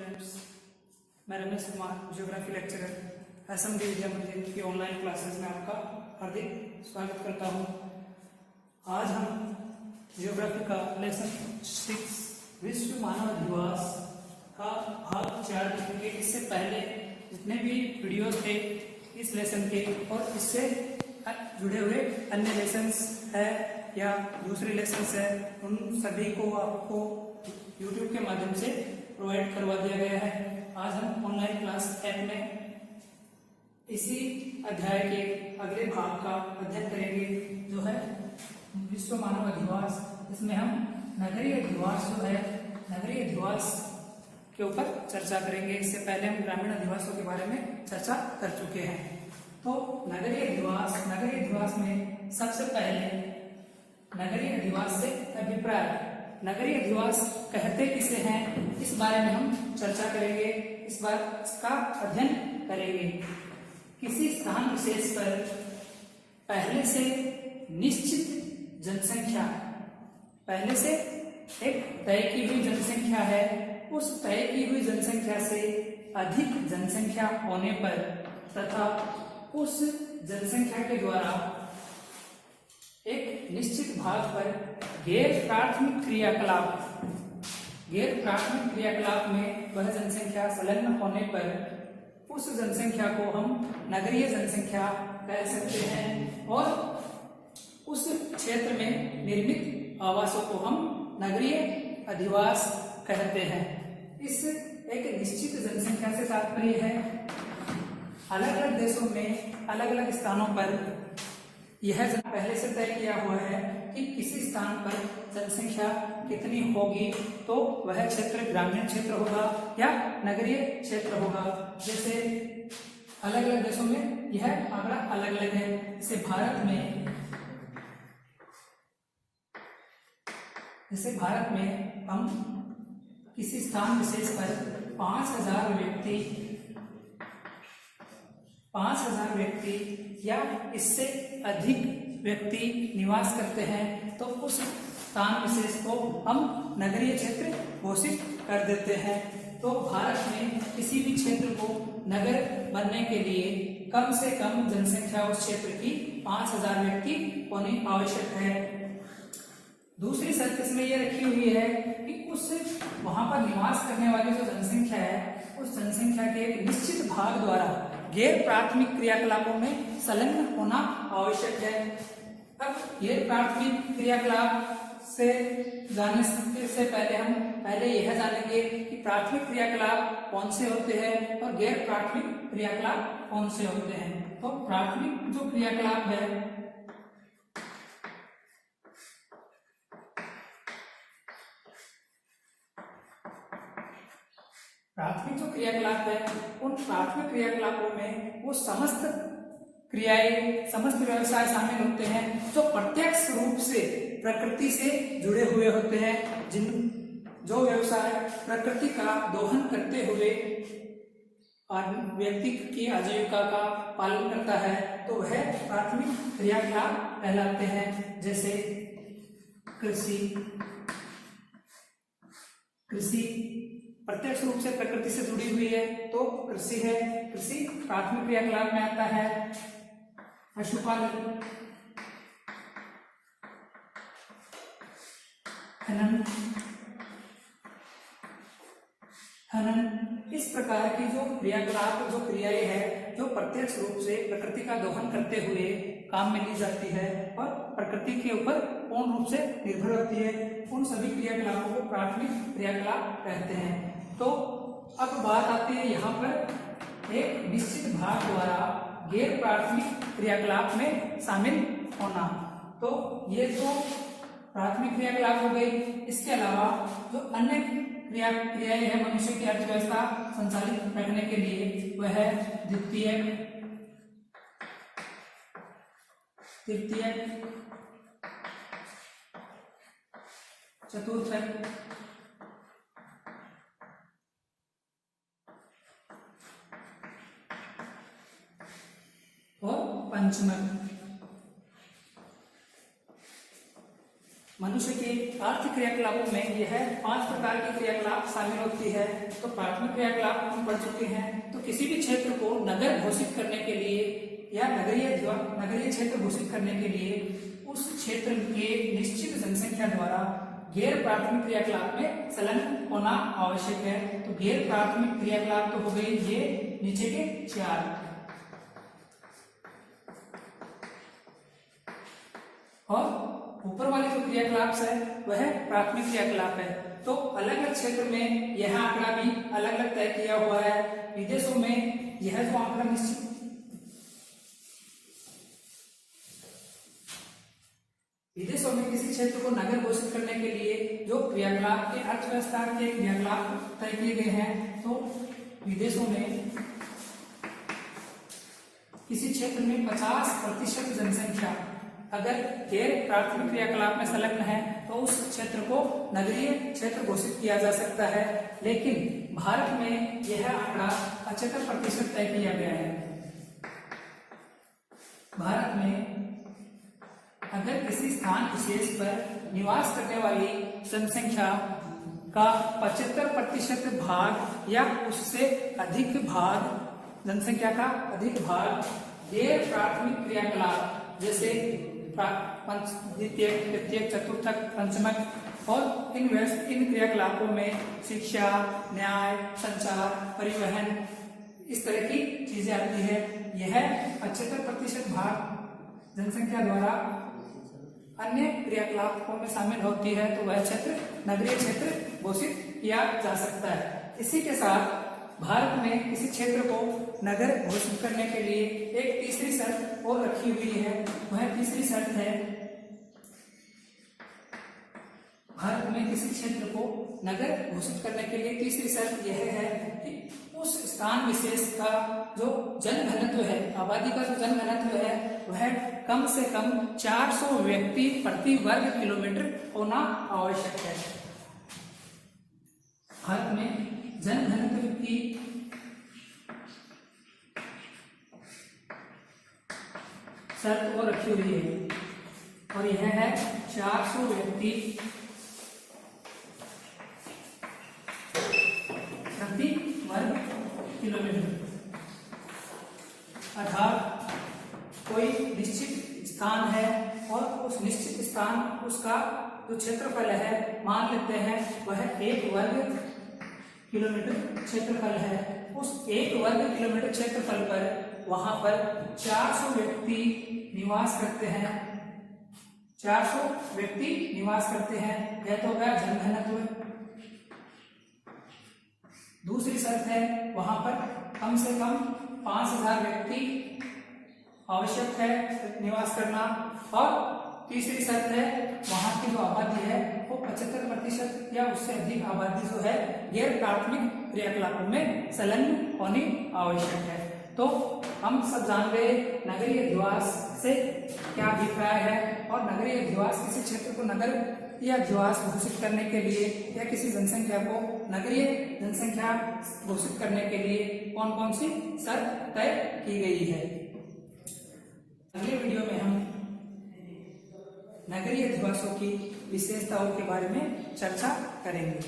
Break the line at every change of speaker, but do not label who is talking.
Students, मैं Ramesh Kumar, geography lecturer SMD Vidya Mandir की online classes में आपका हार्दिक स्वागत करता हूं। आज हम ज्योग्राफी का लेसन 6 विश्व मानव दिवस का भाग 4 देखेंगे। इससे पहले जितने भी वीडियोस थे इस लेसन के और इससे जुड़े हुए अन्य लेसन्स है या दूसरे लेसन्स है, उन सभी को आपको YouTube के माध्यम से प्रोवाइड करवा दिया गया है। आज हम ऑनलाइन क्लास ऐप में इसी अध्याय के अगले भाग का अध्ययन करेंगे, जो है विश्व मानव अधिवास। इसमें हम नगरीय अधिवास जो है, नगरीय अधिवास के ऊपर चर्चा करेंगे। इससे पहले हम ग्रामीण अधिवासों के बारे में चर्चा कर चुके हैं। तो नगरीय अधिवास में सबसे पहले नगरीय अधिवास से अभिप्राय, नगरीय अधिवास कहते किसे हैं, इस बारे में हम चर्चा करेंगे। इस बार इसका अध्ययन करेंगे। किसी स्थान विशेष पर पहले से निश्चित जनसंख्या, पहले से एक तय की हुई जनसंख्या है, उस तय की हुई जनसंख्या से अधिक जनसंख्या होने पर तथा उस जनसंख्या के द्वारा एक निश्चित भाग पर गैर प्राथमिक क्रियाकलाप में वह जनसंख्या संलग्न होने पर उस जनसंख्या को हम नगरीय जनसंख्या कह सकते हैं और उस क्षेत्र में निर्मित आवासों को हम नगरीय अधिवास कहते हैं। इस एक निश्चित जनसंख्या से तात्पर्य है अलग अलग देशों में अलग अलग स्थानों पर यह पहले से तय किया हुआ है कि किसी स्थान पर जनसंख्या कितनी होगी तो वह क्षेत्र ग्रामीण क्षेत्र होगा या नगरीय क्षेत्र होगा। जैसे अलग अलग देशों में यह आंकड़ा अलग अलग है। जैसे भारत में हम किसी स्थान विशेष पर 5,000 व्यक्ति या इससे अधिक व्यक्ति निवास करते हैं तो उस स्थान विशेष को हम नगरीय क्षेत्र घोषित कर देते हैं। तो भारत में किसी भी क्षेत्र को नगर बनने के लिए कम से कम जनसंख्या उस क्षेत्र की 5,000 व्यक्ति होनी आवश्यक है। दूसरी शर्त इसमें यह रखी हुई है कि उस वहां पर निवास करने वाली जो जनसंख्या है, उस जनसंख्या के एक निश्चित भाग द्वारा गैर प्राथमिक क्रियाकलापों में संलग्न होना आवश्यक है। अब गैर प्राथमिक क्रियाकलाप से जाने से पहले हम यह जानेंगे कि प्राथमिक क्रियाकलाप कौन से होते हैं और गैर प्राथमिक क्रियाकलाप कौन से होते हैं। तो प्राथमिक जो क्रियाकलाप है, प्राथमिक जो क्रियाकलाप है, उन प्राथमिक क्रियाकलापों में वो समस्त क्रियाएं, समस्त व्यवसाय शामिल होते हैं जो प्रत्यक्ष रूप से प्रकृति से जुड़े हुए होते हैं। जो व्यवसाय प्रकृति का दोहन करते हुए व्यक्ति की आजीविका का पालन करता है तो वह प्राथमिक क्रियाकलाप कहलाते हैं। जैसे कृषि प्रत्यक्ष रूप से प्रकृति से जुड़ी हुई है तो कृषि है, कृषि प्राथमिक क्रियाकलाप में आता है। पशुपालन, खनन, इस प्रकार की जो क्रियाकलाप, जो क्रियाएं है जो प्रत्यक्ष रूप से प्रकृति का दोहन करते हुए काम में ली जाती है और प्रकृति के ऊपर पूर्ण रूप से निर्भर होती है, उन सभी क्रियाकलापों को प्राथमिक क्रियाकलाप कहते हैं। तो अब बात आती है यहाँ पर एक निश्चित भाग द्वारा गैर प्राथमिक क्रियाकलाप में शामिल होना। तो ये तो प्राथमिक क्रियाकलाप हो गई। इसके अलावा जो अन्य क्रियाएं हैं मनुष्य की अर्थव्यवस्था संचालित रखने के लिए, वह है द्वितीयक, तृतीयक, चतुर्थक और पंचमक। मनुष्य के आर्थिक क्रियाकलापों में यह 5 प्रकार की क्रियाकलाप शामिल होती है। तो प्राथमिक क्रियाकलाप हम पढ़ चुके हैं। तो किसी भी क्षेत्र को नगर घोषित करने के लिए या नगरीय क्षेत्र घोषित करने के लिए उस क्षेत्र के निश्चित जनसंख्या द्वारा गैर प्राथमिक क्रियाकलाप में संलग्न होना आवश्यक है। तो गैर प्राथमिक क्रियाकलाप तो हो गई ये नीचे के 4, और ऊपर वाले जो क्रियाकलाप है वह प्राथमिक क्रियाकलाप है। तो अलग अलग क्षेत्र में यह आंकड़ा भी अलग अलग तय किया हुआ है। विदेशों में यह जो आंकड़ा निश्चित विदेशों में किसी क्षेत्र को नगर घोषित करने के लिए जो क्रियाकलाप के अर्थव्यवस्था के क्रियाकलाप तय किए गए हैं, तो विदेशों में किसी क्षेत्र में 50% जनसंख्या अगर गैर प्राथमिक क्रियाकलाप में संलग्न है तो उस क्षेत्र को नगरीय क्षेत्र घोषित किया जा सकता है। लेकिन भारत में यह आंकड़ा 75% तय किया गया है। भारत में अगर किसी स्थान विशेष पर निवास करने वाली जनसंख्या का 75% भाग या उससे अधिक भाग, जनसंख्या का अधिक भाग गैर प्राथमिक क्रियाकलाप जैसे द्वितीय, तृतीय, चतुर्थक, पंचमक और इन क्रियाकलापों में शिक्षा, न्याय, संचार, परिवहन, इस तरह की चीजें आती है। यह 75% भाग जनसंख्या द्वारा अन्य क्रियाकलापों में शामिल होती है, तो वह क्षेत्र नगरीय क्षेत्र घोषित किया जा सकता है। इसी के साथ भारत में किसी क्षेत्र को नगर घोषित करने के लिए एक तीसरी शर्त और रखी हुई है। वह तीसरी शर्त है, भारत में किसी क्षेत्र को नगर घोषित करने के लिए तीसरी शर्त यह है कि उस स्थान विशेष का जो जनघनत्व है, आबादी का जो जनघनत्व है, वह कम से कम 400 व्यक्ति प्रति वर्ग किलोमीटर होना आवश्यक है। भारत में जनघनत्व की शर्त और रखी हुई है, और यह है 400 व्यक्ति प्रति वर्ग किलोमीटर। अर्थात कोई निश्चित स्थान है और उस निश्चित स्थान, उसका जो क्षेत्रफल है, मान लेते हैं वह 1 वर्ग किलोमीटर क्षेत्रफल है। उस 1 वर्ग किलोमीटर क्षेत्रफल पर वहां पर 400 व्यक्ति निवास करते हैं। 400 व्यक्ति निवास करते हैं, यह तो गया जनघनत्व। दूसरी शर्त है, वहां पर कम से कम 5000 व्यक्ति आवश्यक है निवास करना। और तीसरी शर्त है, वहां की जो आबादी है वो 75% या उससे अधिक आबादी जो है गैर प्राथमिक क्रियाकलापों में संलग्न होनी आवश्यक है। तो हम सब जान गए नगरीय अधिवास से क्या अभिप्राय है, और नगरीय अधिवास किसी क्षेत्र को नगर या अधिवास घोषित करने के लिए या किसी जनसंख्या को नगरीय जनसंख्या घोषित करने के लिए कौन कौन सी शर्त तय की गई है। अगले वीडियो में हम नगरीय अधिवासों की विशेषताओं के बारे में चर्चा करेंगे।